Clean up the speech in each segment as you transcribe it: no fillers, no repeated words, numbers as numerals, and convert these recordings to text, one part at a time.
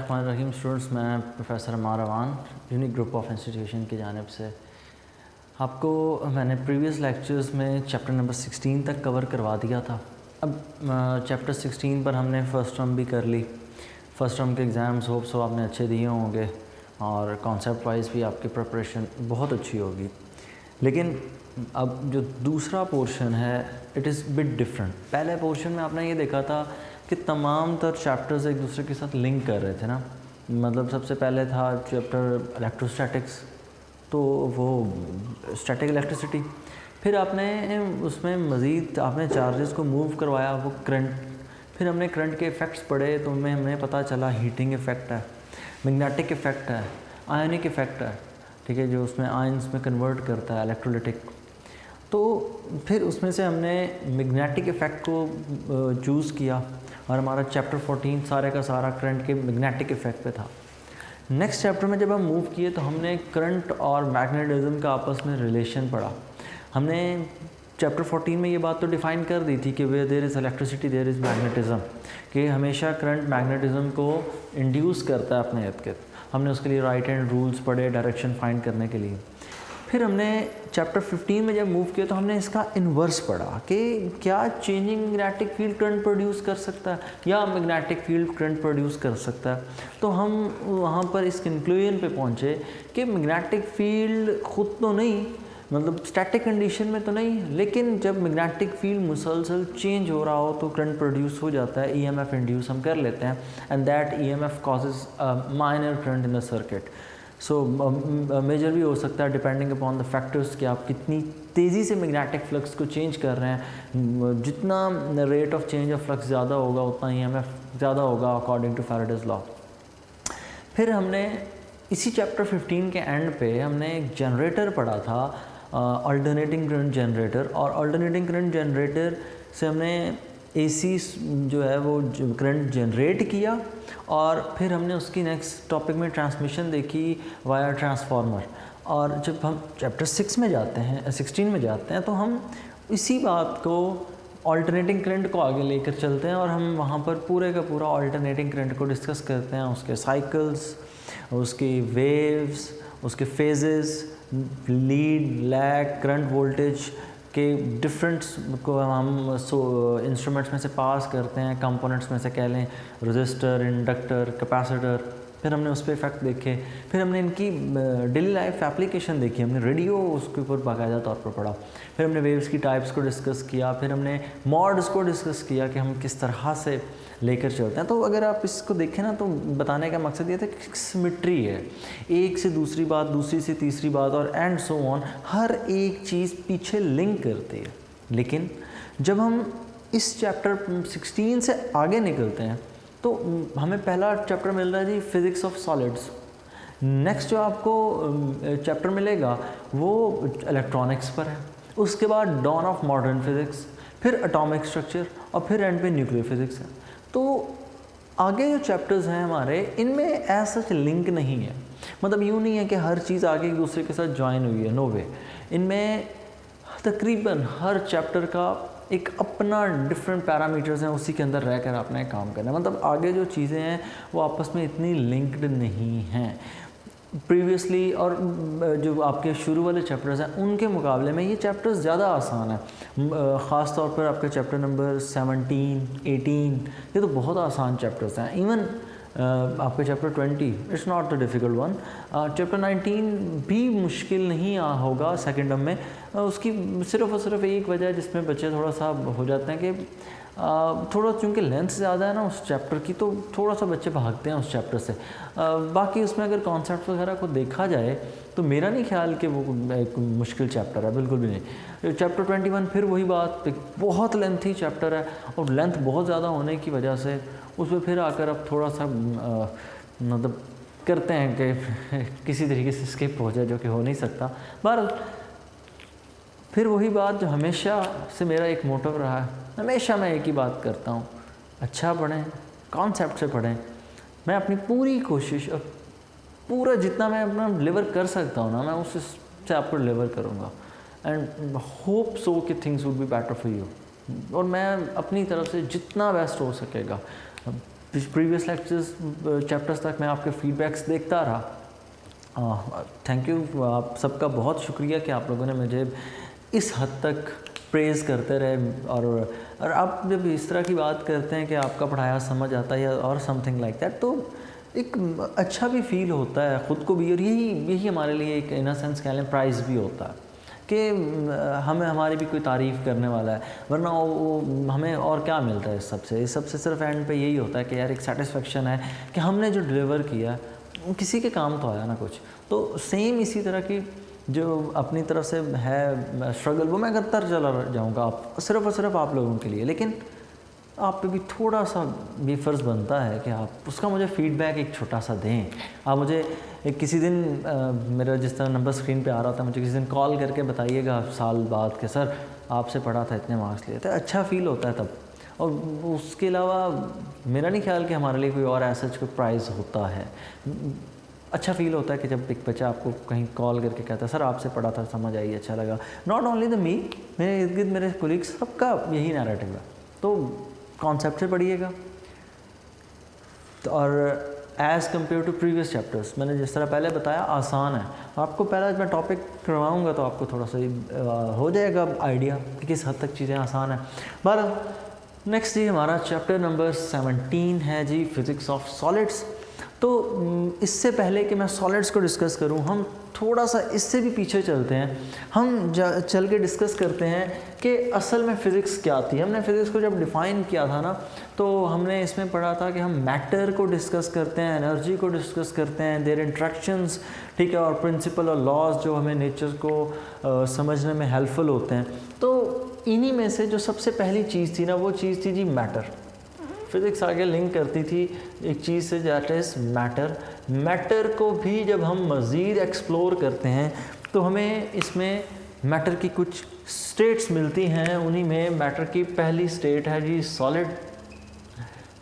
बिस्मिल्लाहिर्रहमानिर्रहीम। स्टूडेंट्स, मैं professor Ammar Awan unique group of institution की जानिब से आपको मैंने प्रीवियस लेक्चर्स में चैप्टर नंबर 16 तक कवर करवा दिया था। अब चैप्टर 16 पर हमने फ़र्स्ट टर्म भी कर ली। फ़र्स्ट टर्म के एग्ज़ाम्स होप सो आपने अच्छे दिए होंगे और कॉन्सेप्ट वाइज भी आपकी प्रिपरेशन बहुत अच्छी होगी। लेकिन अब जो दूसरा पोर्शन है इट इज़ बिट डिफरेंट। पहले पोर्शन में आपने ये देखा था कि तमाम तर चैप्टर्स एक दूसरे के साथ लिंक कर रहे थे ना। मतलब सबसे पहले था चैप्टर इलेक्ट्रोस्टैटिक्स, तो वो स्टैटिक इलेक्ट्रिसिटी। फिर आपने उसमें मज़ीद आपने चार्जेस को मूव करवाया, वो करंट। फिर हमने करंट के इफ़ेक्ट्स पढ़े तो हमें पता चला हीटिंग इफ़ेक्ट है, मैग्नेटिक इफ़ेक्ट है, आयनिक इफ़ेक्ट है, ठीक है, जो उसमें आयंस में कन्वर्ट करता है, इलेक्ट्रोलिटिक। तो फिर उसमें से हमने मैग्नेटिक इफ़ेक्ट को चूज़ किया और हमारा चैप्टर 14 सारे का सारा करंट के मैग्नेटिक इफ़ेक्ट पे था। नेक्स्ट चैप्टर में जब हम मूव किए तो हमने करंट और मैग्नेटिज़म का आपस में रिलेशन पढ़ा। हमने चैप्टर 14 में ये बात तो डिफ़ाइन कर दी थी कि वे there is electricity there is magnetism, कि हमेशा करंट मैग्नेटिज़म को इंड्यूस करता है अपने इर्द-गिर्द। हमने उसके लिए राइट हैंड रूल्स पढ़े डायरेक्शन फाइंड करने के लिए। फिर हमने चैप्टर 15 में जब मूव किया तो हमने इसका इन्वर्स पढ़ा कि क्या changing magnetic field current produce कर सकता है या मैग्नेटिक फील्ड करंट प्रोड्यूस कर सकता है। तो हम वहाँ पर इस कंक्लूजन पे पहुँचे कि मैग्नेटिक फील्ड खुद तो नहीं, मतलब स्टैटिक कंडीशन में तो नहीं, लेकिन जब मैग्नेटिक फील्ड मुसलसल चेंज हो रहा हो तो करंट प्रोड्यूस हो जाता है, ईएमएफ इंड्यूस हम कर लेते हैं, and that EMF causes minor current in the circuit. So major भी हो सकता है डिपेंडिंग अपॉन द फैक्टर्स कि आप कितनी तेज़ी से मैग्नेटिक फ्लक्स को चेंज कर रहे हैं। जितना rate of change of flux ज़्यादा होगा उतना ईएमएफ ज़्यादा होगा अकॉर्डिंग टू फैराडेज लॉ। फिर हमने इसी चैप्टर 15 के एंड पे हमने एक जनरेटर पढ़ा था, अल्टरनेटिंग करंट जनरेटर। और अल्टरनेटिंग करंट जनरेटर से हमने एसी जो है वो करंट जनरेट किया और फिर हमने उसकी नेक्स्ट टॉपिक में ट्रांसमिशन देखी वाया ट्रांसफार्मर। और जब हम चैप्टर 16 में जाते हैं तो हम इसी बात को अल्टरनेटिंग करंट को आगे लेकर चलते हैं और हम वहाँ पर पूरे का पूरा अल्टरनेटिंग करंट को डिस्कस करते हैं, उसके साइकिल्स, उसकी वेव्स, उसके phases, lead, lag, current, voltage के डिफरेंट्स को हम इंस्ट्रूमेंट्स में से पास करते हैं, कंपोनेंट्स में से कह लें, रजिस्टर, इंडक्टर, कैपेसिटर। फिर हमने उस पर इफेक्ट देखे। फिर हमने इनकी डेली लाइफ एप्लीकेशन देखी, हमने रेडियो उसके ऊपर बाकायदा तौर पर पढ़ा। फिर हमने वेव्स की टाइप्स को डिस्कस किया। फिर हमने मॉड्स को डिस्कस किया कि हम किस तरह से लेकर चलते हैं। तो अगर आप इसको देखें ना तो बताने का मकसद ये था कि सिमेट्री है, एक से दूसरी बात, दूसरी से तीसरी बात और एंड सो ऑन, हर एक चीज़ पीछे लिंक करती है। लेकिन जब हम इस चैप्टर 16 से आगे निकलते हैं तो हमें पहला चैप्टर मिल रहा है जी फिज़िक्स ऑफ सॉलिड्स। नेक्स्ट जो आपको चैप्टर मिलेगा वो इलेक्ट्रॉनिक्स पर है। उसके बाद डॉन ऑफ मॉडर्न फिज़िक्स, फिर एटॉमिक स्ट्रक्चर और फिर एंड पे न्यूक्लियर फिज़िक्स है। तो आगे जो चैप्टर्स हैं हमारे, इनमें ऐसा सच लिंक नहीं है। मतलब यूँ नहीं है कि हर चीज़ आगे एक दूसरे के साथ ज्वाइन हुई है, नो वे। इनमें तकरीबन हर चैप्टर का एक अपना डिफरेंट पैरामीटर्स हैं, उसी के अंदर रह कर आपने काम करना है। मतलब आगे जो चीज़ें हैं वो आपस में इतनी लिंक्ड नहीं हैं प्रीवियसली, और जो आपके शुरू वाले चैप्टर्स हैं उनके मुकाबले में ये चैप्टर्स ज़्यादा आसान है। ख़ास तौर पर आपका चैप्टर नंबर 17, 18 ये तो बहुत आसान चैप्टर्स हैं। इवन आपका chapter 20 it's not the difficult one. Chapter 19 भी मुश्किल नहीं होगा सेकेंड टर्म में। उसकी सिर्फ और सिर्फ एक वजह है जिसमें बच्चे थोड़ा सा हो जाते हैं कि थोड़ा चूँकि लेंथ ज़्यादा है ना उस चैप्टर की, तो थोड़ा सा बच्चे भागते हैं उस चैप्टर से। बाकी उसमें अगर कॉन्सेप्ट वगैरह को देखा जाए तो मेरा नहीं ख्याल कि वो एक मुश्किल चैप्टर है, बिल्कुल भी नहीं। चैप्टर 21 फिर वही बात, बहुत लेंथी चैप्टर है और लेंथ बहुत ज़्यादा होने की वजह से उसमें फिर आकर अब थोड़ा सा मतलब करते हैं कि किसी तरीके से स्किप हो जाए, जो कि हो नहीं सकता। बहरहाल फिर वही बात जो हमेशा से मेरा एक मोटिव रहा है, हमेशा मैं एक ही बात करता हूँ, अच्छा पढ़ें, कॉन्सेप्ट से पढ़ें। मैं अपनी पूरी कोशिश और पूरा जितना मैं अपना डिलीवर कर सकता हूँ ना, मैं उससे आपको डिलीवर करूँगा। एंड होप सो कि things would be better for you. और मैं अपनी तरफ से जितना बेस्ट हो सकेगा प्रीवियस लेक्चर्स चैप्टर्स तक मैं आपके फीडबैक्स देखता रहा। थैंक यू, आप सबका बहुत शुक्रिया कि आप लोगों ने मुझे इस हद तक प्रेज़ करते रहे। और आप जब इस तरह की बात करते हैं कि आपका पढ़ाया समझ आता है और समथिंग लाइक दैट, तो एक अच्छा भी फील होता है ख़ुद को भी। और यही हमारे लिए एक इन अ सेंस कह लें प्राइज़ भी होता है कि हमारी भी कोई तारीफ़ करने वाला है, वरना वो हमें और क्या मिलता है इस सबसे सिर्फ एंड पे यही होता है कि यार एक सेटिस्फेक्शन है कि हमने जो डिलीवर किया किसी के काम तो आया ना कुछ। तो सेम इसी तरह की जो अपनी तरफ से है स्ट्रगल वो मैं करता चला जाऊँगा आप सिर्फ़ और सिर्फ आप लोगों के लिए। लेकिन आप पे भी थोड़ा सा भी फ़र्ज़ बनता है कि आप उसका मुझे फ़ीडबैक एक छोटा सा दें। आप मुझे किसी दिन मेरा जिस तरह नंबर स्क्रीन पे आ रहा था, मुझे किसी दिन कॉल करके बताइएगा साल बाद कि सर आपसे पढ़ा था, इतने मार्क्स लिए थे। अच्छा फ़ील होता है तब। और उसके अलावा मेरा नहीं ख्याल कि हमारे लिए कोई और ऐसा कोई प्राइज़ होता है। अच्छा फ़ील होता है कि जब एक बच्चा आपको कहीं कॉल करके कहता है सर आपसे पढ़ा था, समझ आई, अच्छा लगा। नॉट ओनली द मी, मेरे इर्द गिर्द मेरे कोलीग्स, सबका यही नैरेटिव है। तो कॉन्सेप्ट से पढ़िएगा। तो और as compare to previous chapters, मैंने जिस तरह पहले बताया आसान है। आपको पहला मैं टॉपिक करवाऊँगा तो आपको थोड़ा सा हो जाएगा आइडिया कि किस हद तक चीज़ें आसान हैं। बहरहाल नेक्स्ट जी हमारा चैप्टर नंबर 17 है जी, फिज़िक्स ऑफ सॉलिड्स। तो इससे पहले कि मैं सॉलिड्स को डिस्कस करूं, हम थोड़ा सा इससे भी पीछे चलते हैं। हम चल के डिस्कस करते हैं कि असल में फ़िज़िक्स क्या थी। हमने फ़िज़िक्स को जब डिफ़ाइन किया था ना, तो हमने इसमें पढ़ा था कि हम मैटर को डिस्कस करते हैं, एनर्जी को डिस्कस करते हैं, देयर इंट्रैक्शंस, ठीक है, और प्रिंसिपल और लॉज जो हमें नेचर को समझने में हेल्पफुल होते हैं। तो इन्हीं में से जो सबसे पहली चीज़ थी ना, वो चीज़ थी जी मैटर। फिज़िक्स आगे लिंक करती थी एक चीज़ से, दैट इज़ मैटर। मैटर को भी जब हम मज़ीद एक्सप्लोर करते हैं तो हमें इसमें मैटर की कुछ स्टेट्स मिलती हैं। उन्हीं में मैटर की पहली स्टेट है जी सॉलिड,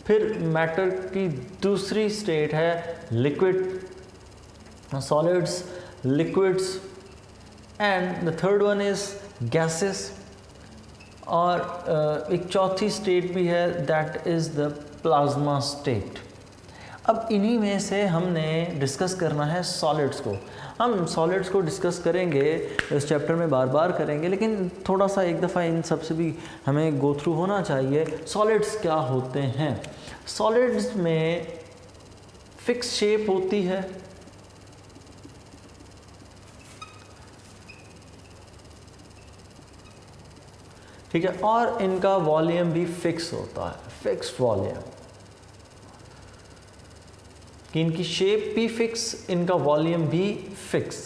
फिर मैटर की दूसरी स्टेट है liquid, solids, liquids, and the third one is gases. और एक चौथी स्टेट भी है, that is the plasma state. अब इन्हीं में से हमने डिस्कस करना है सॉलिड्स को। हम सॉलिड्स को डिस्कस करेंगे इस चैप्टर में, बार बार करेंगे, लेकिन थोड़ा सा एक दफ़ा इन सब से भी हमें गो थ्रू होना चाहिए। सॉलिड्स क्या होते हैं? सॉलिड्स में फिक्स शेप होती है, ठीक है, और इनका वॉल्यूम भी फिक्स होता है, फिक्स्ड वॉल्यूम। कि इनकी शेप भी फिक्स, इनका वॉल्यूम भी फिक्स।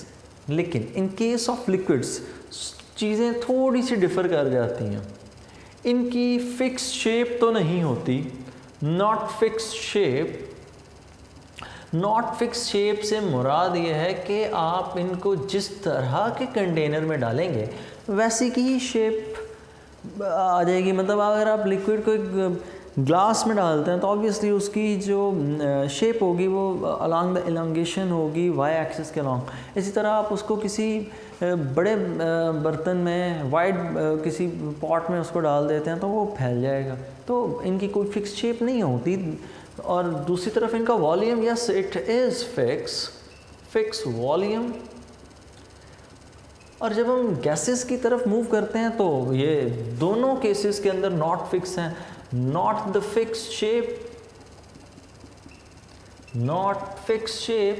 लेकिन इन केस ऑफ लिक्विड्स चीज़ें थोड़ी सी डिफ़र कर जाती हैं। इनकी फिक्स शेप तो नहीं होती, not fix shape. Not fix shape से मुराद ये है कि आप इनको जिस तरह के कंटेनर में डालेंगे वैसी की ही शेप आ जाएगी। मतलब अगर आप लिक्विड को एक ग्लास में डालते हैं तो ऑब्वियसली उसकी जो शेप होगी वो अलॉन्ग द एलोंगेशन होगी वाई एक्सिस के अलॉन्ग। इसी तरह आप उसको किसी बड़े बर्तन में, वाइड किसी पॉट में उसको डाल देते हैं तो वो फैल जाएगा। तो इनकी कोई फिक्स शेप नहीं होती। और दूसरी तरफ इनका volume, yes it is fix volume. और जब हम गैसेस की तरफ मूव करते हैं तो ये दोनों केसेस के अंदर नॉट फिक्स हैं, not the fix shape, not fix shape,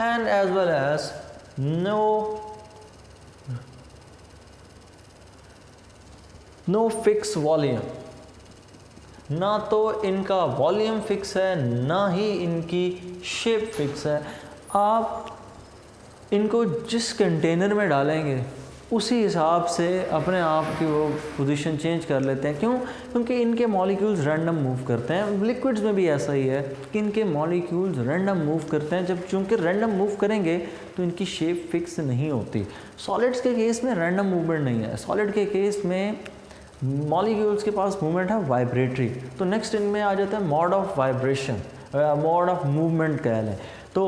and as well as no fix volume. ना तो इनका वॉल्यूम फिक्स है, ना ही इनकी शेप फिक्स है। आप इनको जिस कंटेनर में डालेंगे उसी हिसाब से अपने आप की वो पोजीशन चेंज कर लेते हैं। क्यों? क्योंकि इनके मॉलिक्यूल्स रैंडम मूव करते हैं। लिक्विड्स में भी ऐसा ही है कि इनके मॉलिक्यूल्स रैंडम मूव करते हैं। जब चूँकि रैंडम मूव करेंगे तो इनकी शेप फिक्स नहीं होती। सॉलिड्स के केस में रैंडम मूवमेंट नहीं है। सॉलिड के केस में मॉलिक्यूल्स के पास मूवमेंट है वाइब्रेटरी। तो नेक्स्ट इनमें आ जाता है mode of vibration, mode of movement कह लें। तो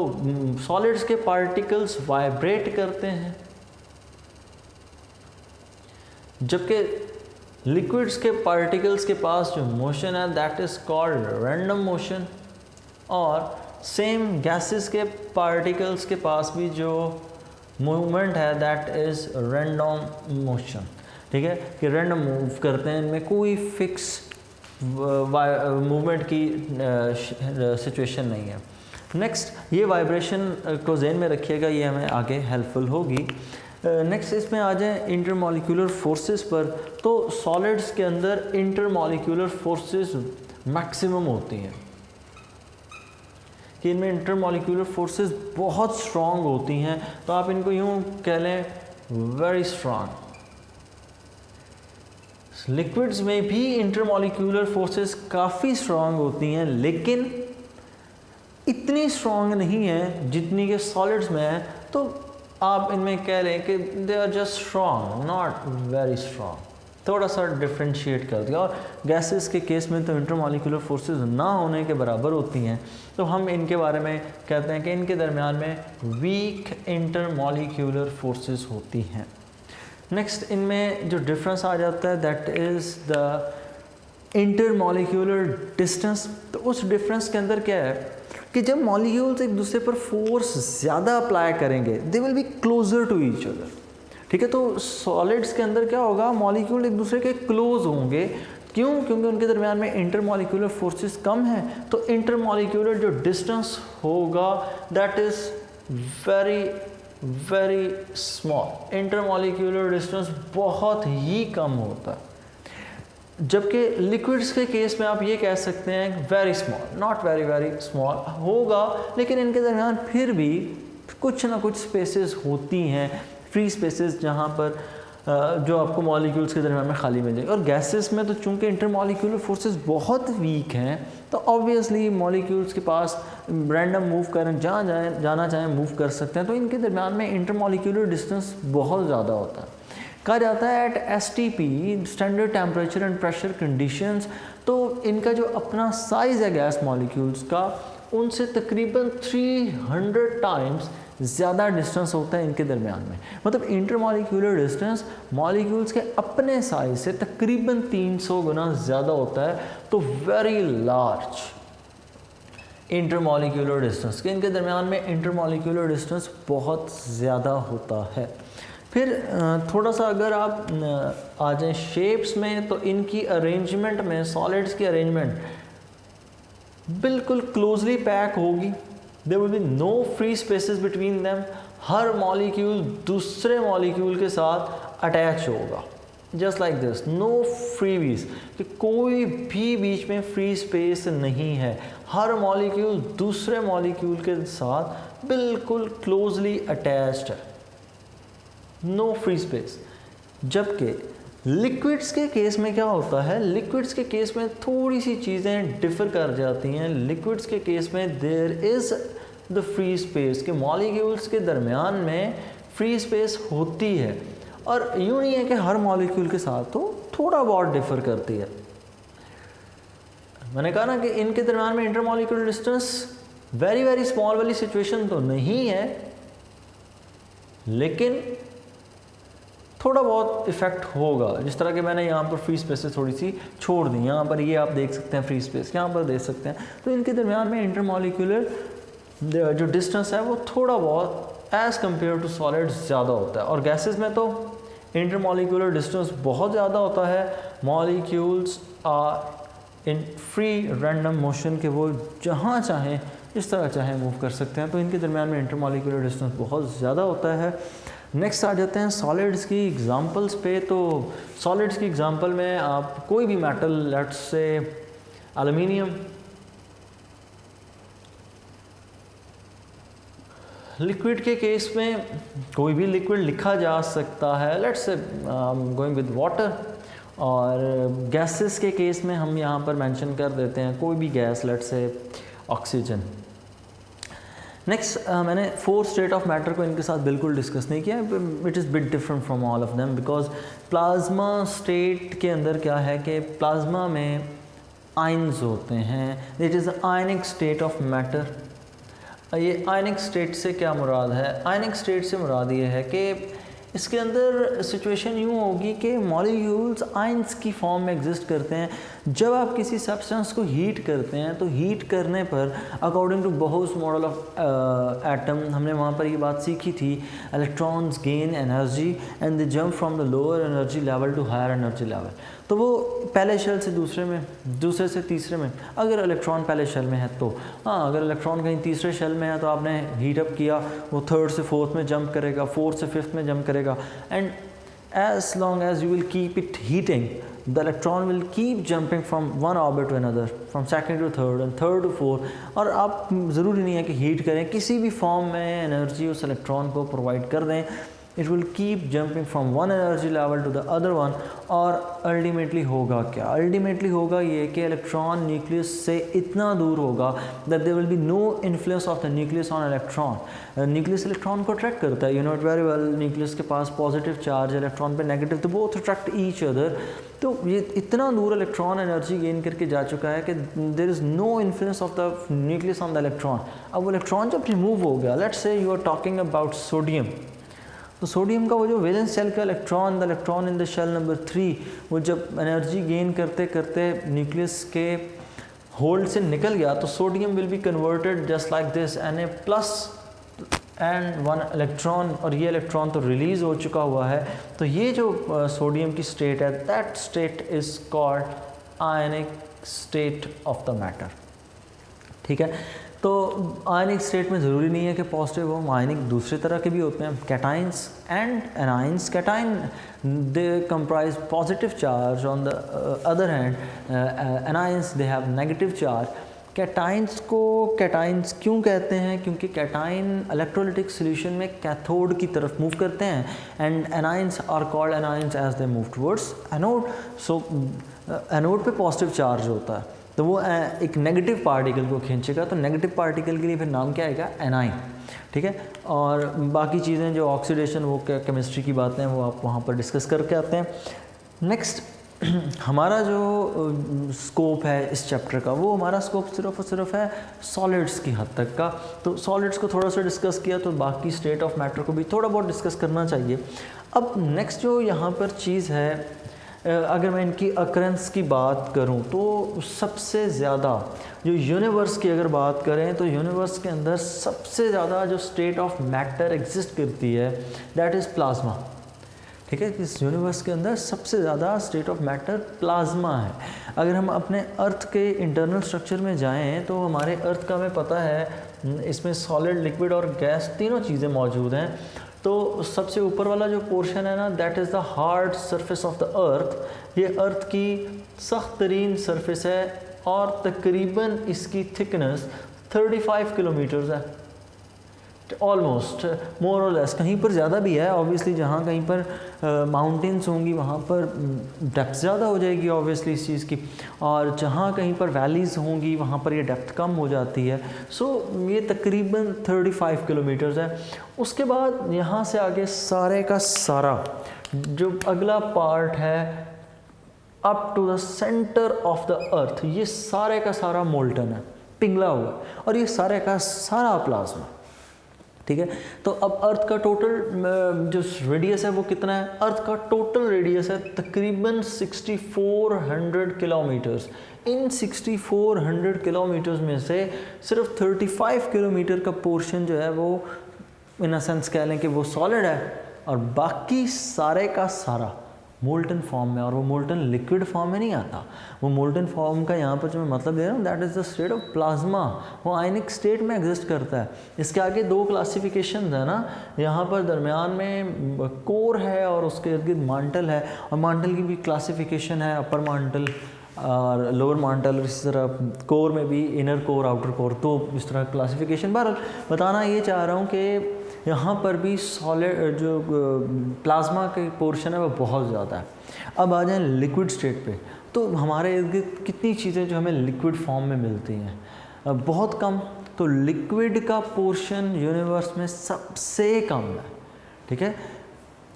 सॉलिड्स के पार्टिकल्स वाइब्रेट करते हैं, जबकि लिक्विड्स के पार्टिकल्स के पास जो मोशन है that is called random motion, और सेम गैसेस के पार्टिकल्स के पास भी जो मूवमेंट है दैट इज़ रैंडम मोशन। ठीक है, कि रैंडम मूव करते हैं, इनमें कोई फिक्स मूवमेंट की सिचुएशन नहीं है। नेक्स्ट, ये वाइब्रेशन को ज़हन में रखिएगा, ये हमें आगे हेल्पफुल होगी। नेक्स्ट इसमें आ जाएं इंटरमॉलिक्यूलर फोर्सेस पर। तो सॉलिड्स के अंदर इंटरमॉलिक्यूलर फोर्सेस मैक्सिमम होती हैं, कि इनमें इंटरमॉलिक्यूलर फोर्सेस बहुत स्ट्रॉन्ग होती हैं। तो आप इनको यूँ कह लें वेरी स्ट्रॉन्ग। लिक्विड्स में भी इंटरमॉलिक्यूलर फोर्सेस काफ़ी स्ट्रॉन्ग होती हैं, लेकिन इतनी स्ट्रॉन्ग नहीं है जितनी कि सॉलिड्स में है। तो आप इनमें कह लें कि they are just strong, not very strong. थोड़ा सा डिफ्रेंशिएट कर दिया। और गैसेस के केस में तो इंटरमॉलिक्यूलर फोर्सेस ना होने के बराबर होती हैं, तो हम इनके बारे में कहते हैं कि इनके दरमियान में वीक इंटरमॉलिक्यूलर फोर्सेस होती हैं। नेक्स्ट, इनमें जो डिफरेंस आ जाता है that is the intermolecular distance. तो उस डिफरेंस के अंदर क्या है कि जब मॉलिक्यूल्स एक दूसरे पर फोर्स ज़्यादा अप्लाई करेंगे they will be closer to each other. ठीक है, तो सॉलिड्स के अंदर क्या होगा, मॉलिक्यूल एक दूसरे के क्लोज होंगे। क्यों? क्योंकि उनके दरमियान में इंटरमॉलिक्यूलर फोर्सेस कम हैं। तो इंटरमॉलिक्यूलर जो डिस्टेंस होगा that is very very small. Intermolecular distance बहुत ही कम होता है, जबकि लिक्विड्स के केस में आप ये कह सकते हैं very small, not very very small होगा, लेकिन इनके दरमियान फिर भी कुछ ना कुछ स्पेसेस होती हैं, फ्री स्पेसेस, जहाँ पर जो आपको मॉलिक्यूल्स के दरमियान में खाली मिल जाएगी। और गैसेस में तो चूंकि इंटरमॉलिक्यूलर फोर्सेस बहुत वीक हैं, तो ऑब्वियसली मॉलिक्यूल्स के पास रैंडम मूव करें, जहाँ जाना चाहें मूव कर सकते हैं। तो इनके दरमियान में इंटरमॉलिक्यूलर डिस्टेंस बहुत ज़्यादा होता है। कहा जाता है at STP standard temperature and pressure conditions, तो इनका जो अपना साइज़ है गैस मॉलिक्यूल्स का, उनसे तकरीबन 300 टाइम्स ज़्यादा डिस्टेंस होता है इनके दरमियान में। मतलब इंटरमॉलिक्यूलर डिस्टेंस मॉलिक्यूल्स के अपने साइज से तकरीबन 300 गुना ज़्यादा होता है। तो वेरी लार्ज इंटरमॉलिक्यूलर डिस्टेंस के इनके दरमियान में इंटरमॉलिक्यूलर डिस्टेंस बहुत ज़्यादा होता है। फिर थोड़ा सा अगर आप आ जाएँ शेप्स में, तो इनकी अरेंजमेंट में सॉलिड्स की अरेंजमेंट बिल्कुल क्लोजली पैक होगी। There will be no free spaces between them. हर मॉलिक्यूल दूसरे मॉलिक्यूल के साथ अटैच होगा, just like this, no freebies, कि कोई भी बीच में फ्री स्पेस नहीं है। हर मॉलिक्यूल दूसरे मॉलिक्यूल के साथ बिल्कुल क्लोजली अटैच्ड है, नो फ्री स्पेस। जबकि लिक्विड्स के केस में क्या होता है, लिक्विड्स के केस में थोड़ी सी चीज़ें डिफ़र कर जाती हैं। लिक्विड्स के केस में there is the free space, के मॉलिक्यूल्स के दरमियान में फ्री स्पेस होती है। और यूँ नहीं है कि हर मॉलिक्यूल के साथ तो थोड़ा बहुत डिफ़र करती है। मैंने कहा ना कि इनके दरमियान में intermolecular distance very very small वाली सिचुएशन तो नहीं है, लेकिन थोड़ा बहुत इफेक्ट होगा। जिस तरह के मैंने यहाँ पर फ्री स्पेसेस थोड़ी सी छोड़ दी, यहाँ पर ये आप देख सकते हैं फ्री स्पेस, यहाँ पर देख सकते हैं। तो इनके दरमियान में इंटरमॉलिक्यूलर जो डिस्टेंस है वो थोड़ा बहुत एज़ कम्पेयर टू सॉलिड्स ज़्यादा होता है। और गैसेस में तो इंटरमॉलिक्यूलर डिस्टेंस बहुत ज़्यादा होता है। Molecules are in free random motion, के वो जहाँ चाहें इस तरह चाहें मूव कर सकते हैं। तो इनके दरमियान में इंटरमॉलिक्यूलर डिस्टेंस बहुत ज़्यादा होता है। नेक्स्ट आ जाते हैं सॉलिड्स की एग्जांपल्स पे। तो सॉलिड्स की एग्जांपल में आप कोई भी metal, let's say aluminium, liquid के केस में कोई भी लिक्विड लिखा जा सकता है, let's say going with water. और गैसेस के केस में हम यहाँ पर मेंशन कर देते हैं कोई भी gas, let's say oxygen. Next मैंने 4 स्टेट ऑफ मैटर को इनके साथ बिल्कुल डिस्कस नहीं किया। It is bit different from all of them, because plasma state के अंदर क्या है कि प्लाज्मा में आयंस होते हैं। It is ionic state of matter. ये आयनिक स्टेट से क्या मुराद है? आयनिक स्टेट से मुराद ये है कि इसके अंदर सिचुएशन यूँ होगी कि मॉलिक्यूल्स आयंस की फॉर्म में एग्जिस्ट करते हैं। जब आप किसी सब्सटेंस को हीट करते हैं तो हीट करने पर according to Bohr's model of atom, हमने वहाँ पर ये बात सीखी थी, electrons gain energy and they jump from the lower energy level to higher energy level. तो वो पहले शेल से दूसरे में, दूसरे से तीसरे में, अगर इलेक्ट्रॉन पहले शेल में है तो हाँ, अगर इलेक्ट्रॉन कहीं तीसरे शेल में है तो आपने हीट अप किया, वो थर्ड से फोर्थ में जंप करेगा, फोर्थ से फिफ्थ में जंप करेगा, and as long as you will keep it heating, the electron will keep jumping from one orbit to another, from second to third and third to fourth। और आप ज़रूरी नहीं है कि हीट करें, किसी भी फॉर्म में एनर्जी उस इलेक्ट्रॉन को प्रोवाइड कर दें, it will keep jumping from one energy level to the other one. और अल्टीमेटली होगा क्या? अल्टीमेटली होगा ये कि इलेक्ट्रॉन न्यूक्लियस से इतना दूर होगा that there will be no influence of the nucleus on electron. Nucleus electron को अट्रैक्ट करता है, you know it very well. Nucleus के पास पॉजिटिव चार्ज, इलेक्ट्रॉन पे नेगेटिव, तो बोथ अट्रैक्ट ईच अदर। तो ये इतना दूर इलेक्ट्रॉन एनर्जी गेन करके जा चुका है कि there is no influence of the nucleus on the electron. अब वो इलेक्ट्रॉन जब रिमूव हो गया, let's say you are talking about sodium, तो सोडियम का वो जो वैलेंस शेल का electron, the electron in the shell number 3, वो जब एनर्जी गेन करते करते न्यूक्लियस के होल्ड से निकल गया, तो sodium will be converted just like this, Na+ and one electron, और ये इलेक्ट्रॉन तो रिलीज़ हो चुका हुआ है। तो ये जो सोडियम की स्टेट है, that state is called ionic state of the matter. ठीक है, तो आयनिक स्टेट में ज़रूरी नहीं है कि पॉजिटिव हो, आयनिक दूसरे तरह के भी होते हैं, cations and anions. Cation they comprise positive charge, on the other hand anions they have negative charge. Cations को कैटाइंस क्यों कहते हैं? क्योंकि कैटाइन इलेक्ट्रोलिटिक सॉल्यूशन में कैथोड की तरफ मूव करते हैं, and anions are called anions as they move towards anode. So anode पे पॉजिटिव चार्ज होता है, तो वो एक नेगेटिव पार्टिकल को खींचेगा, तो नेगेटिव पार्टिकल के लिए फिर नाम क्या आएगा? एनाइन। ठीक है, और बाकी चीज़ें जो ऑक्सीडेशन, वो केमिस्ट्री की बातें हैं, वो आप वहाँ पर डिस्कस करके आते हैं। नेक्स्ट हमारा जो स्कोप है इस चैप्टर का, वो हमारा स्कोप सिर्फ और सिर्फ है सॉलिड्स की हद तक का। तो सॉलिड्स को थोड़ा सा डिस्कस किया, तो बाकी स्टेट ऑफ मैटर को भी थोड़ा बहुत डिस्कस करना चाहिए। अब नेक्स्ट जो यहाँ पर चीज़ है, अगर मैं इनकी अकरेंस की बात करूं, तो सबसे ज़्यादा जो यूनिवर्स की अगर बात करें, तो यूनिवर्स के अंदर सबसे ज़्यादा जो स्टेट ऑफ मैटर एग्जिस्ट करती है, दैट इज़ प्लाज्मा। ठीक है, इस यूनिवर्स के अंदर सबसे ज़्यादा स्टेट ऑफ मैटर प्लाज्मा है। अगर हम अपने अर्थ के इंटरनल स्ट्रक्चर में जाएं, तो हमारे अर्थ का हमें पता है, इसमें सॉलिड, लिक्विड और गैस तीनों चीज़ें मौजूद हैं। तो सबसे ऊपर वाला जो पोर्शन है ना, that is the hard surface of the earth. ये अर्थ की सख्त तरीन सरफेस है, और तकरीबन इसकी थिकनेस 35 किलोमीटर्स है, ऑलमोस्ट, मोर और लेस। कहीं पर ज़्यादा भी है ऑब्वियसली, जहाँ कहीं पर माउंटेन्स होंगी वहाँ पर डेप्थ ज़्यादा हो जाएगी ऑब्वियसली इस चीज़ की, और जहाँ कहीं पर वैलीज़ होंगी वहाँ पर ये डेप्थ कम हो जाती है। सो ये तकरीबन 35 किलोमीटर्स है। उसके बाद यहाँ से आगे सारे का सारा जो अगला पार्ट है, up to the centre of the earth, ये सारे का सारा मोल्टन है, पिघला हुआ, और ये सारे का सारा प्लाज्मा। ठीक है, तो अब अर्थ का टोटल जो रेडियस है वो कितना है? अर्थ का टोटल रेडियस है तकरीबन 6400 किलोमीटर्स। इन 6400 किलोमीटर्स में से सिर्फ 35 किलोमीटर का पोर्शन जो है वो इन अ सेंस कह लें कि वो सॉलिड है, और बाकी सारे का सारा मोल्टन फॉर्म में, और वो मोल्टन लिक्विड फॉर्म में नहीं आता। वो मोल्टन फॉर्म का यहाँ पर जो मैं मतलब दे रहा हूँ, that is the state of plasma. वो आयनिक स्टेट में एग्जिस्ट करता है। इसके आगे दो क्लासिफिकेशन है ना, यहाँ पर दरमियान में कोर है और उसके इर्द गिर्द मांटल है, और मांटल की भी क्लासिफिकेशन है, अपर मांटल और लोअर मांटल, इसी तरह कोर में भी इनर कोर, आउटर कोर, तो इस तरह क्लासिफिकेशन। बहरहाल बताना ये चाह रहा हूँ कि यहाँ पर भी सॉलिड जो प्लाज्मा के पोर्शन है वो बहुत ज़्यादा है। अब आ जाएं लिक्विड स्टेट पे, तो हमारे इर्द गिर्द कितनी चीज़ें जो हमें लिक्विड फॉर्म में मिलती हैं, बहुत कम। तो लिक्विड का पोर्शन यूनिवर्स में सबसे कम है। ठीक है,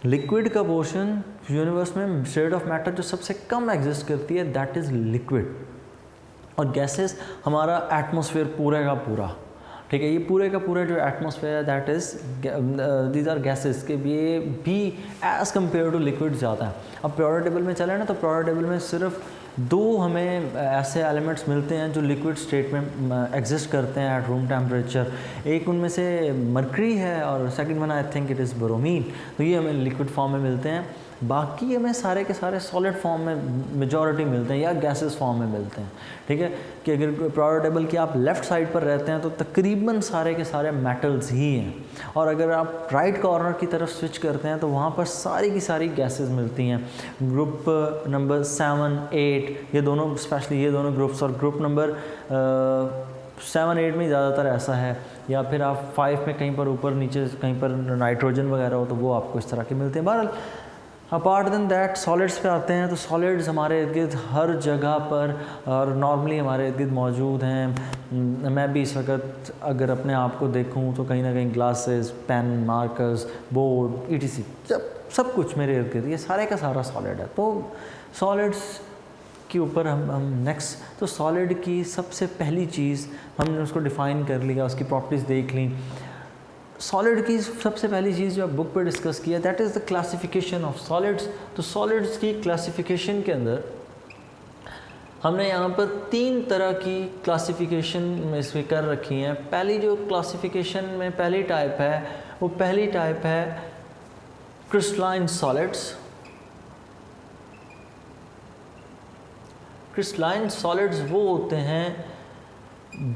लिक्विड का पोर्शन यूनिवर्स में स्टेट ऑफ मैटर जो सबसे कम एग्जिस्ट करती है, दैट इज़ लिक्विड। और गैसेस हमारा एटमॉस्फेयर पूरे का पूरा, ठीक है। ये पूरे का पूरा जो एटमॉस्फेयर है that is these are gases के ये भी एज़ कम्पेयर टू लिक्विड ज़्यादा है। अब पीरियोडिक टेबल में चले ना तो पीरियोडिक टेबल में सिर्फ 2 हमें ऐसे एलिमेंट्स मिलते हैं जो लिक्विड स्टेट में एग्जिस्ट करते हैं एट रूम टेम्परेचर। एक उनमें से मरकरी है और second one I think it is bromine. तो ये हमें लिक्विड फॉर्म में मिलते हैं। बाकी हमें सारे के सारे सॉलिड फॉर्म में मेजॉरिटी मिलते हैं या गैसेस फॉर्म में मिलते हैं। ठीक है कि अगर पीरियोडिक टेबल की आप लेफ़्ट साइड पर रहते हैं तो तकरीबन सारे के सारे मेटल्स ही हैं, और अगर आप राइट कॉर्नर की तरफ स्विच करते हैं तो वहाँ पर सारी की सारी गैसेस मिलती हैं। ग्रुप नंबर 7, 8 ये दोनों, स्पेशली ये दोनों ग्रुप्स, और ग्रुप नंबर 7, 8 में ज़्यादातर ऐसा है, या फिर आप 5 में कहीं पर ऊपर नीचे कहीं पर नाइट्रोजन वगैरह हो तो वो आपको इस तरह के मिलते हैं। बहरहाल अपार्ट दैन दैट सॉलिड्स पे आते हैं तो सॉलिड्स हमारे इर्द गिर्द हर जगह पर और नॉर्मली हमारे इर्द गिर्द मौजूद हैं। मैं भी इस वक्त अगर अपने आप को देखूं तो कहीं ना कहीं glasses, pen, markers, board, ETC सब कुछ मेरे इर्द गिर्द ये सारे का सारा सॉलिड है। तो सॉलिड्स के ऊपर हम नेक्स्ट, तो सॉलिड की सबसे पहली चीज़ हमने उसको डिफ़ाइन कर लिया, उसकी प्रॉपर्टीज़ देख ली। सॉलिड की सबसे पहली चीज़ जो बुक पर डिस्कस किया that is the classification of solids. तो सॉलिड्स की क्लासिफिकेशन के अंदर हमने यहाँ पर 3 तरह की क्लासिफिकेशन में इसमें कर रखी हैं। पहली जो क्लासिफिकेशन में पहली टाइप है वो पहली टाइप है क्रिस्टलाइन सॉलिड्स। क्रिस्टलाइन सॉलिड्स वो होते हैं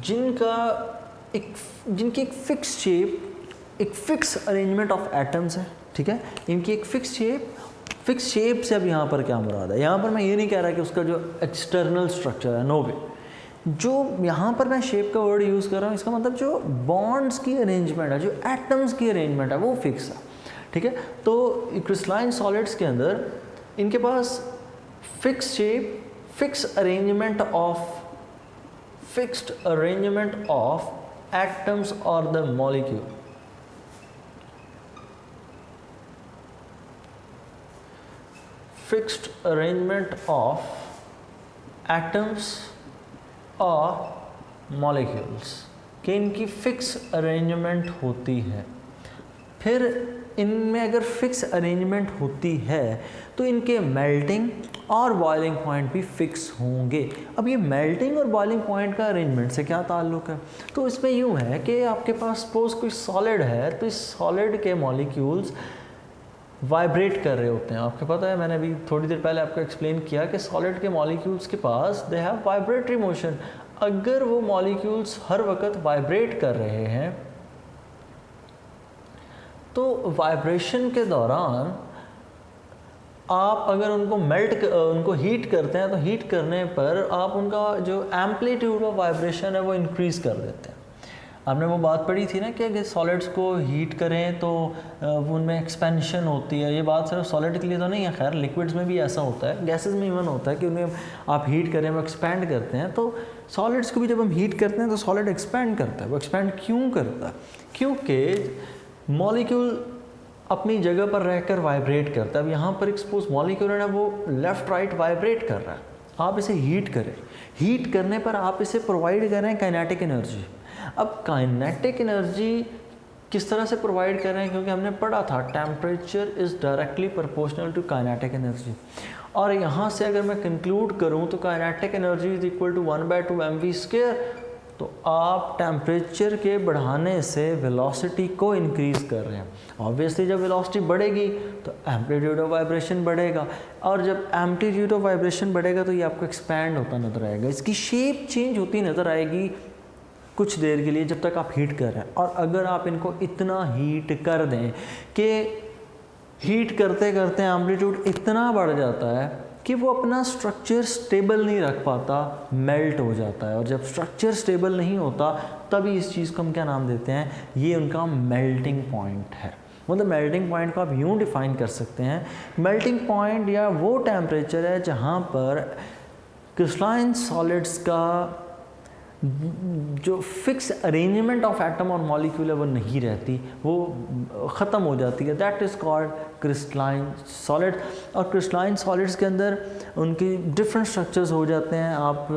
जिनकी एक फिक्स शेप, एक फिक्स अरेंजमेंट ऑफ एटम्स है। ठीक है, इनकी एक फिक्स शेप से अब यहाँ पर क्या मुराद है, यहाँ पर मैं ये नहीं कह रहा कि उसका जो एक्सटर्नल स्ट्रक्चर है, नो वे। जो यहाँ पर मैं शेप का वर्ड यूज़ कर रहा हूँ इसका मतलब जो बॉन्ड्स की अरेंजमेंट है, जो एटम्स की अरेंजमेंट है वो फिक्स है। ठीक है, तो क्रिस्टलाइन सॉलिड्स के अंदर इनके पास fix shape, fixed arrangement of atoms और the molecule. Fixed arrangement of atoms और मॉलिक्यूल्स कि इनकी फिक्स अरेंजमेंट होती है। फिर इनमें अगर फिक्स अरेंजमेंट होती है तो इनके मेल्टिंग और बॉइलिंग पॉइंट भी फिक्स होंगे। अब ये मेल्टिंग और बॉइलिंग पॉइंट का अरेंजमेंट से क्या ताल्लुक़ है, तो इसमें यूँ है कि आपके पास सपोज कोई सॉलिड है तो इस सॉलिड के मॉलिक्यूल्स वाइब्रेट कर रहे होते हैं। आपको पता है, मैंने अभी थोड़ी देर पहले आपको एक्सप्लेन किया कि सॉलिड के मॉलिक्यूल्स के पास दे हैव वाइब्रेटरी मोशन। अगर वो मॉलिक्यूल्स हर वक्त वाइब्रेट कर रहे हैं तो वाइब्रेशन के दौरान आप अगर उनको हीट करते हैं तो हीट करने पर आप उनका जो एम्पलीट्यूड ऑफ वाइब्रेशन है वो इंक्रीज़ कर देते हैं। आपने वो बात पढ़ी थी ना कि अगर सॉलिड्स को हीट करें तो उनमें एक्सपेंशन होती है। ये बात सिर्फ सॉलिड के लिए तो नहीं है, खैर लिक्विड्स में भी ऐसा होता है, गैसेस में इवन होता है कि उन्हें आप हीट करें वो एक्सपैंड करते हैं। तो सॉलिड्स को भी जब हम हीट करते हैं तो सॉलिड एक्सपैंड करता है। वो एक्सपैंड क्यों करता है? क्योंकि मॉलिक्यूल अपनी जगह पर रहकर वाइब्रेट करता है। अब यहाँ पर एक्सपोज मॉलिक्यूल है वो लेफ़्ट राइट वाइब्रेट कर रहा है। आप इसे हीट करें, हीट करने पर आप इसे प्रोवाइड करें काइनेटिक एनर्जी। अब काइनेटिक एनर्जी किस तरह से प्रोवाइड कर रहे हैं, क्योंकि हमने पढ़ा था temperature is directly proportional to kinetic energy. और यहाँ से अगर मैं कंक्लूड करूँ तो kinetic energy is equal to 1/2 mv²। तो आप टेम्परेचर के बढ़ाने से वेलोसिटी को इंक्रीज़ कर रहे हैं। ऑब्वियसली जब वेलोसिटी बढ़ेगी तो एम्पलीट्यूड ऑफ वाइब्रेशन बढ़ेगा, और जब एम्पलीट्यूड ऑफ वाइब्रेशन बढ़ेगा तो ये आपको एक्सपैंड होता नज़र आएगा। इसकी शेप चेंज होती नज़र आएगी कुछ देर के लिए जब तक आप हीट कर रहे हैं। और अगर आप इनको इतना हीट कर दें कि हीट करते करते एम्पलीट्यूड इतना बढ़ जाता है कि वो अपना स्ट्रक्चर स्टेबल नहीं रख पाता, मेल्ट हो जाता है। और जब स्ट्रक्चर स्टेबल नहीं होता तभी इस चीज़ को हम क्या नाम देते हैं, ये उनका मेल्टिंग पॉइंट है। मतलब मेल्टिंग पॉइंट को आप यूँ डिफ़ाइन कर सकते हैं, मेल्टिंग पॉइंट या वो टेम्परेचर है जहाँ पर क्रिस्टलाइन सॉलिड्स का जो फिक्स अरेंजमेंट ऑफ एटम और मॉलिक्यूल है वो नहीं रहती, वो ख़त्म हो जाती है। That is called crystalline solid. और क्रिस्टलाइन सॉलिड्स के अंदर उनकी डिफरेंट स्ट्रक्चर्स हो जाते हैं। आप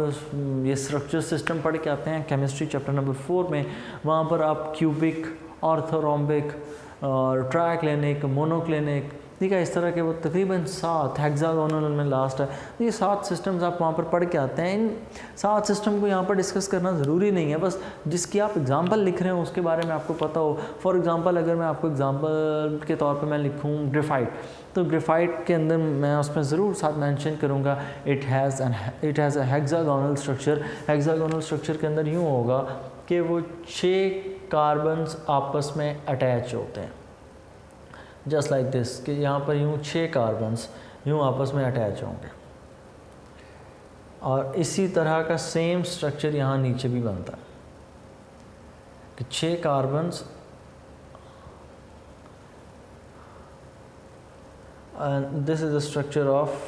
ये स्ट्रक्चर सिस्टम पढ़ के आते हैं केमिस्ट्री चैप्टर नंबर 4 में, वहाँ पर आप क्यूबिक, ऑर्थोरोम्बिक और ट्राइक्लिनिक, मोनोक्लिनिक, ठीक है, इस तरह के वो तकरीबन 7 हेक्सागोनल में लास्ट है। तो ये 7 सिस्टम्स आप वहाँ पर पढ़ के आते हैं। इन 7 सिस्टम को यहाँ पर डिस्कस करना ज़रूरी नहीं है, बस जिसकी आप एग्जांपल लिख रहे हो उसके बारे में आपको पता हो। फॉर एग्जांपल अगर मैं आपको एग्जांपल के तौर पे मैं लिखूँ ग्रेफाइट, तो ग्रेफाइट के अंदर मैं उसमें ज़रूर साथ मेंशन करूँगा it has a hexagonal structure. Hexagonal structure के अंदर यूँ होगा कि वो 6 कार्बन्स आपस में अटैच होते हैं, जस्ट लाइक दिस, कि यहाँ पर यूँ 6 कार्बन्स यूँ आपस में अटैच होंगे। और इसी तरह का सेम स्ट्रक्चर यहाँ नीचे भी बनता है कि 6 carbons and this is the structure of,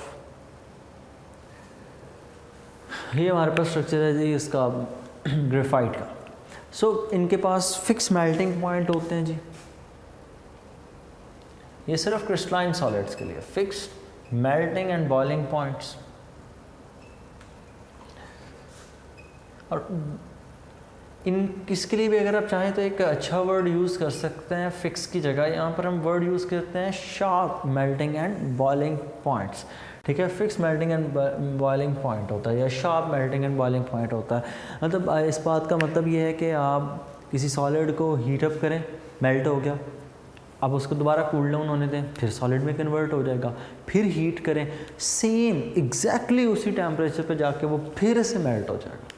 ये हमारे पास स्ट्रक्चर है जी इसका ग्रेफाइट का। सो इनके पास फिक्स मेल्टिंग पॉइंट होते हैं जी, ये सिर्फ क्रिस्टलाइन सॉलिड्स के लिए fixed melting and boiling points. और इन किसके लिए भी अगर आप चाहें तो एक अच्छा वर्ड यूज़ कर सकते हैं फिक्स की जगह, यहाँ पर हम वर्ड यूज़ करते हैं sharp melting and boiling points. ठीक है, fix melting and boiling point होता है या sharp melting and boiling point होता है। मतलब इस बात का मतलब ये है कि आप किसी सॉलिड को हीट अप करें, मेल्ट हो गया, आप उसको दोबारा कूल डाउन होने दें, फिर सॉलिड में कन्वर्ट हो जाएगा, फिर हीट करें, सेम एग्जैक्टली उसी टेम्परेचर पे जाके वो फिर से मेल्ट हो जाएगा।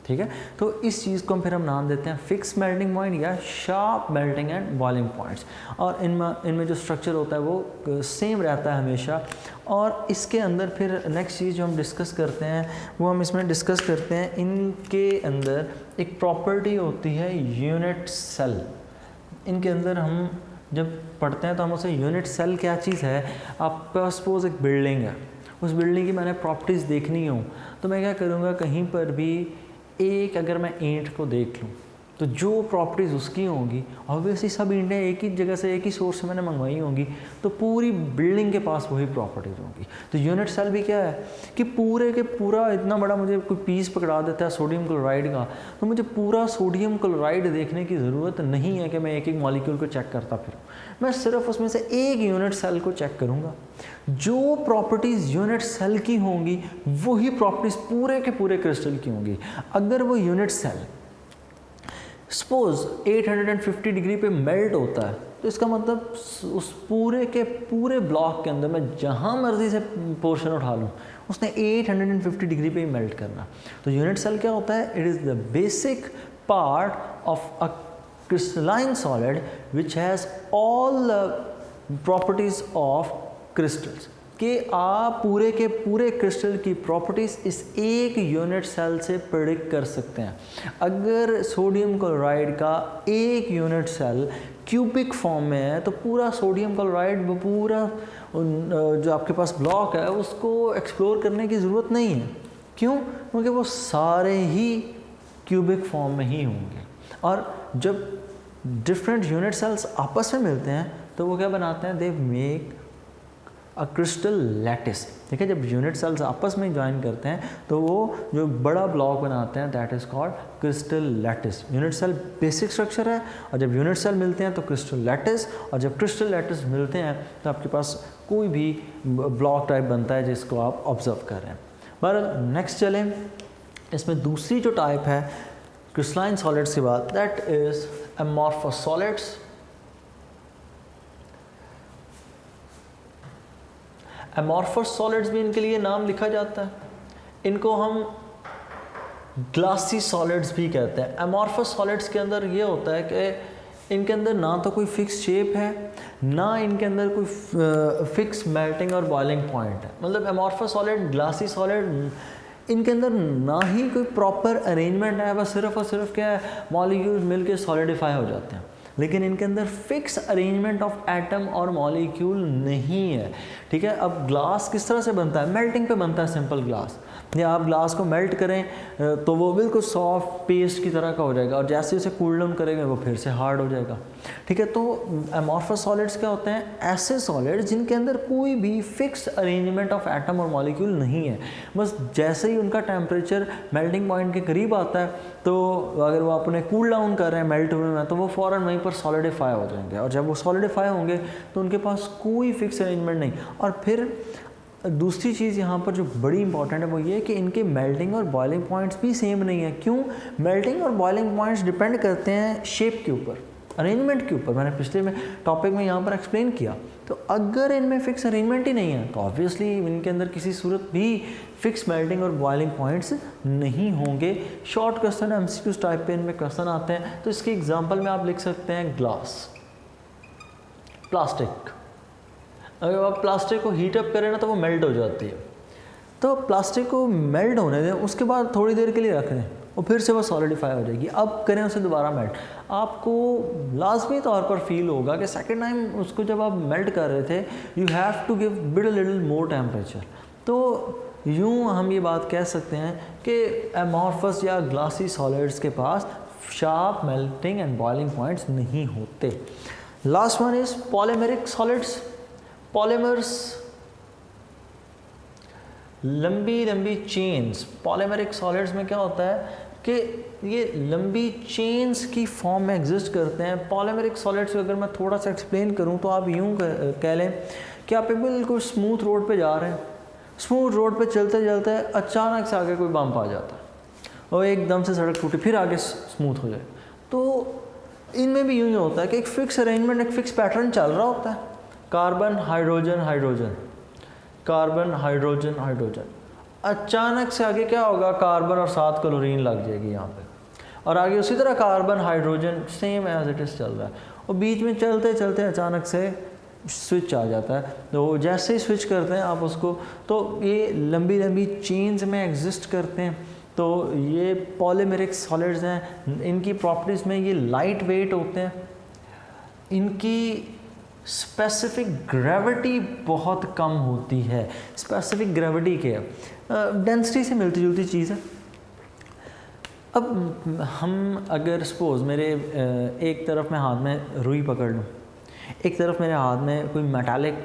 ठीक है, तो इस चीज़ को फिर हम नाम देते हैं फिक्स मेल्टिंग पॉइंट या sharp melting and boiling points. और इनमें जो स्ट्रक्चर होता है वो सेम रहता है हमेशा। और इसके अंदर फिर नेक्स्ट चीज़ जो हम डिस्कस करते हैं वो हम इसमें डिस्कस करते हैं, इनके अंदर एक प्रॉपर्टी होती है यूनिट सेल। इनके अंदर हम जब पढ़ते हैं तो हम उसे यूनिट सेल क्या चीज़ है, आपका सपोज एक बिल्डिंग है, उस बिल्डिंग की मैंने प्रॉपर्टीज़ देखनी हो तो मैं क्या करूँगा, कहीं पर भी एक अगर मैं ईंट को देख लूँ तो जो प्रॉपर्टीज़ उसकी होंगी ऑब्वियसली सब ईंटें एक ही जगह से एक ही सोर्स से मैंने मंगवाई होंगी तो पूरी बिल्डिंग के पास वही प्रॉपर्टीज़ होंगी। तो यूनिट सेल भी क्या है कि पूरे के पूरा इतना बड़ा मुझे कोई पीस पकड़ा देता है सोडियम क्लोराइड का, तो मुझे पूरा सोडियम क्लोराइड देखने की ज़रूरत नहीं है कि मैं एक एक मॉलिक्यूल को चेक करता फिरूँ, मैं सिर्फ उसमें से एक यूनिट सेल को चेक करूँगा। जो प्रॉपर्टीज़ यूनिट सेल की होंगी वही प्रॉपर्टीज़ पूरे के पूरे क्रिस्टल की होंगी। अगर वो यूनिट सेल सपोज 850 डिग्री पे मेल्ट होता है तो इसका मतलब उस पूरे के पूरे ब्लॉक के अंदर मैं जहाँ मर्जी से पोर्शन उठा लूँ उसने 850 डिग्री पे ही मेल्ट करना। तो यूनिट सेल क्या होता है, it is the basic part of a crystalline solid which has all the properties of crystals, कि आप पूरे के पूरे क्रिस्टल की प्रॉपर्टीज़ इस एक यूनिट सेल से प्रेडिक्ट कर सकते हैं। अगर सोडियम क्लोराइड का एक यूनिट सेल क्यूबिक फॉर्म में है तो पूरा सोडियम क्लोराइड, वो पूरा जो आपके पास ब्लॉक है उसको एक्सप्लोर करने की ज़रूरत नहीं है। क्यों? क्योंकि वो सारे ही क्यूबिक फॉर्म में ही होंगे। और जब डिफरेंट यूनिट सेल्स आपस में मिलते हैं तो वो क्या बनाते हैं, they make a crystal lattice. ठीक है, जब यूनिट सेल्स आपस में ज्वाइन करते हैं तो वो जो बड़ा ब्लॉक बनाते हैं that is called crystal lattice. Unit cell basic structure है और जब यूनिट सेल मिलते हैं तो क्रिस्टल लैटिस, और जब क्रिस्टल लैटिस मिलते हैं तो आपके पास कोई भी ब्लॉक टाइप बनता है जिसको आप ऑब्जर्व कर रहे हैं। पर नेक्स्ट चलें, इसमें दूसरी जो टाइप है क्रिस्टलाइन सॉलिड्स के बाद that is amorphous solids. Amorphous solids भी इनके लिए नाम लिखा जाता है, इनको हम ग्लासी सॉलिड्स भी कहते हैं। अमॉर्फस सॉलिड्स के अंदर ये होता है कि इनके अंदर ना तो कोई फिक्स शेप है, ना इनके अंदर कोई फिक्स मेल्टिंग और बॉइलिंग पॉइंट है। मतलब अमॉर्फस सॉलिड, ग्लासी सॉलिड, इनके अंदर ना ही कोई प्रॉपर अरेंजमेंट है, बस सिर्फ और सिर्फ क्या है, मॉलिक्यूल्स मिलके सॉलिडिफाई हो जाते हैं। लेकिन इनके अंदर फिक्स अरेंजमेंट ऑफ एटम और मॉलिक्यूल नहीं है। ठीक है, अब ग्लास किस तरह से बनता है? मेल्टिंग पे बनता है सिंपल ग्लास। या आप ग्लास को मेल्ट करें तो वो बिल्कुल सॉफ्ट पेस्ट की तरह का हो जाएगा, और जैसे उसे कूल डाउन करेंगे वो फिर से हार्ड हो जाएगा। ठीक है, तो अमॉर्फस सॉलिड्स क्या होते हैं? ऐसे सॉलिड्स जिनके अंदर कोई भी फिक्स अरेंजमेंट ऑफ एटम और मॉलिक्यूल नहीं है। बस जैसे ही उनका टेम्परेचर मेल्टिंग पॉइंट के करीब आता है, तो अगर वो अपने कूल डाउन कर रहे हैं मेल्ट हुए में, तो वो फ़ौरन वहीं पर सॉलिडिफाई हो जाएंगे, और जब वो सॉलिडिफाई होंगे तो उनके पास कोई फिक्स अरेंजमेंट नहीं। और फिर दूसरी चीज़ यहाँ पर जो बड़ी इंपॉर्टेंट है वो ये है कि इनके मेल्टिंग और बॉइलिंग पॉइंट्स भी सेम नहीं है। क्यों? मेल्टिंग और बॉइलिंग पॉइंट्स डिपेंड करते हैं शेप के ऊपर, अरेंजमेंट के ऊपर। मैंने पिछले में टॉपिक में यहाँ पर एक्सप्लेन किया। तो अगर इनमें फिक्स अरेंजमेंट ही नहीं है तो ऑब्वियसली इनके अंदर किसी सूरत भी फिक्स मेल्टिंग और बॉइलिंग पॉइंट्स नहीं होंगे। शॉर्ट क्वेश्चन एमसीक्यूज टाइप पे इनमें क्वेश्चन आते हैं। तो इसके एग्जांपल में आप लिख सकते हैं ग्लास, प्लास्टिक। अगर आप प्लास्टिक को हीट अप करें ना तो वो मेल्ट हो जाती है, तो प्लास्टिक को मेल्ट होने दें, उसके बाद थोड़ी देर के लिए रख दें और फिर से वो सॉलिडिफाई हो जाएगी। अब करें उसे दोबारा मेल्ट, आपको लाजमी तौर पर फील होगा कि सेकेंड टाइम उसको जब आप मेल्ट कर रहे थे you have to give bit little more temperature. तो यूँ हम ये बात कह सकते हैं कि एमॉर्फस या ग्लासी सॉलिड्स के पास sharp melting and boiling points नहीं होते। Last one is polymeric solids. Polymers, लंबी लंबी चेन्स। पॉलीमेरिक सॉलिड्स में क्या होता है कि ये लंबी चेन्स की फॉर्म में एग्जिस्ट करते हैं। पॉलीमेरिक सॉलिड्स को अगर मैं थोड़ा सा एक्सप्लेन करूं तो आप यूं कह लें कि आप बिल्कुल स्मूथ रोड पे जा रहे हैं, स्मूथ रोड पे चलते चलते अचानक से आगे कोई बम्प आ जाता है और एकदम से सड़क टूटी, फिर आगे स्मूथ हो जाए। तो इनमें भी यूँ ही होता है कि एक फिक्स अरेंजमेंट, एक फिक्स पैटर्न चल रहा होता है। Carbon hydrogen hydrogen, carbon hydrogen hydrogen, अचानक से आगे क्या होगा? कार्बन और 7 क्लोरीन लग जाएगी यहाँ पे, और आगे उसी तरह carbon hydrogen same as it is चल रहा है, और बीच में चलते चलते अचानक से स्विच आ जाता है। तो जैसे ही स्विच करते हैं आप उसको, तो ये लंबी लंबी चेन्स में एग्जिस्ट करते हैं। तो ये पॉलीमेरिक सॉलिड्स हैं, इनकी प्रॉपर्टीज़ में ये लाइट वेट होते हैं, इनकी स्पेसिफिक ग्रेविटी बहुत कम होती है। स्पेसिफिक ग्रेविटी क्या है? डेंसिटी से मिलती जुलती चीज़ है। अब हम अगर सपोज़ मेरे एक तरफ मैं हाथ में रुई पकड़ लूँ, एक तरफ मेरे हाथ में कोई मेटालिक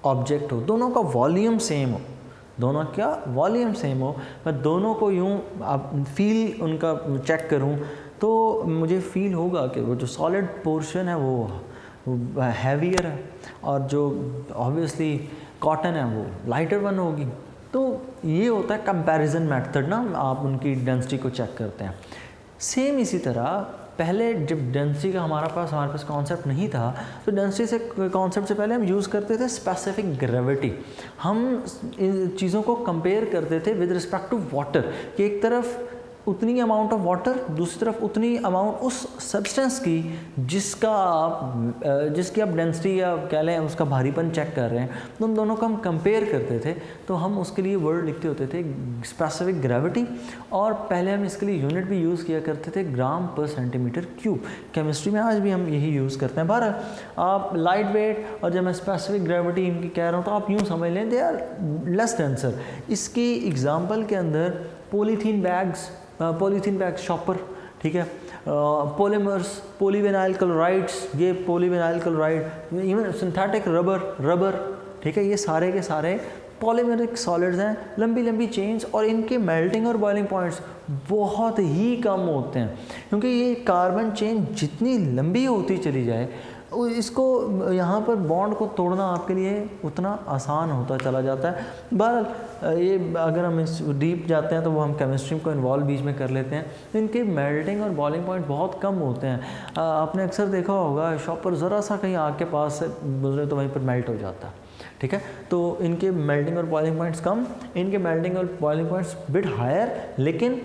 ऑब्जेक्ट हो, दोनों का वॉल्यूम सेम हो, दोनों क्या वॉल्यूम सेम हो, मैं दोनों को यूँ अब फील उनका चेक करूँ तो मुझे फील होगा कि वो जो सॉलिड पोर्शन है वो हैवियर है, और जो ऑब्वियसली कॉटन है वो लाइटर वन होगी। तो ये होता है कंपैरिजन मेथड ना, आप उनकी डेंसिटी को चेक करते हैं। सेम इसी तरह पहले जब डेंसिटी का हमारे पास कॉन्सेप्ट नहीं था, तो डेंसिटी से कॉन्सेप्ट से पहले हम यूज़ करते थे स्पेसिफिक ग्रेविटी। हम इन चीज़ों को कंपेयर करते थे विद रिस्पेक्ट टू वाटर, कि एक तरफ उतनी अमाउंट ऑफ वाटर, दूसरी तरफ उतनी अमाउंट उस सब्सटेंस की जिसकी आप डेंसिटी या कह लें उसका भारीपन चेक कर रहे हैं। तो उन दोनों को हम कंपेयर करते थे, तो हम उसके लिए वर्ड लिखते होते थे स्पेसिफिक ग्रेविटी, और पहले हम इसके लिए यूनिट भी यूज़ किया करते थे ग्राम पर सेंटीमीटर क्यूब। केमिस्ट्री में आज भी हम यही यूज़ करते हैं। बहरहाल आप लाइट वेट और जब मैं स्पेसिफिक ग्रेविटी इनकी कह रहा हूँ तो आप यूँ समझ लें दे आर लेस डेंसर। इसकी एग्जाम्पल के अंदर पॉलीथीन बैग्स शॉपर, ठीक है, पॉलीमर्स, पॉलीविनाइल क्लोराइड्स, ये polyvinyl chloride, even synthetic rubber, ठीक है, ये सारे के सारे पॉलीमेरिक सॉलिड्स हैं, लंबी लंबी चेन्स, और इनके मेल्टिंग और बॉइलिंग पॉइंट्स बहुत ही कम होते हैं, क्योंकि ये कार्बन चेन जितनी लंबी होती चली जाए इसको यहाँ पर बॉन्ड को तोड़ना आपके लिए उतना आसान होता चला जाता है। बहरहाल ये अगर हम इस डीप जाते हैं तो वो हम केमिस्ट्री को इन्वॉल्व बीच में कर लेते हैं। तो इनके मेल्टिंग और बॉइलिंग पॉइंट बहुत कम होते हैं। आपने अक्सर देखा होगा शॉपर ज़रा सा कहीं आग के पास से गुजरे तो वहीं पर मेल्ट हो जाता है, ठीक है। तो इनके मेल्टिंग और बॉइलिंग पॉइंट्स कम, इनके मेल्टिंग और बॉइलिंग पॉइंट्स बिट हायर, लेकिन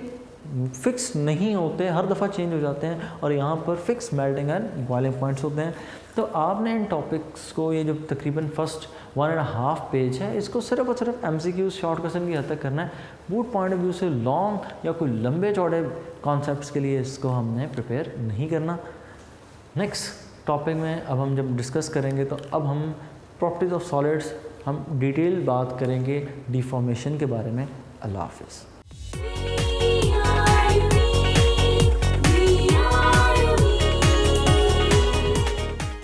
फिक्स नहीं होते, हर दफ़ा चेंज हो जाते हैं, और यहाँ पर fix melting and boiling points होते हैं। तो आपने इन टॉपिक्स को, ये जो तकरीबन फर्स्ट 1.5 पेज है, इसको सिर्फ और सिर्फ MCQ शॉर्ट क्वेश्चन की हद तक करना है। बूट पॉइंट ऑफ व्यू से लॉन्ग या कोई लंबे चौड़े कॉन्सेप्ट्स के लिए इसको हमने प्रिपेयर नहीं करना। नेक्स्ट टॉपिक में अब हम जब डिस्कस करेंगे तो अब हम प्रॉपर्टीज़ ऑफ सॉलिड्स हम डिटेल बात करेंगे डिफॉर्मेशन के बारे में। अल्लाह हाफिज़।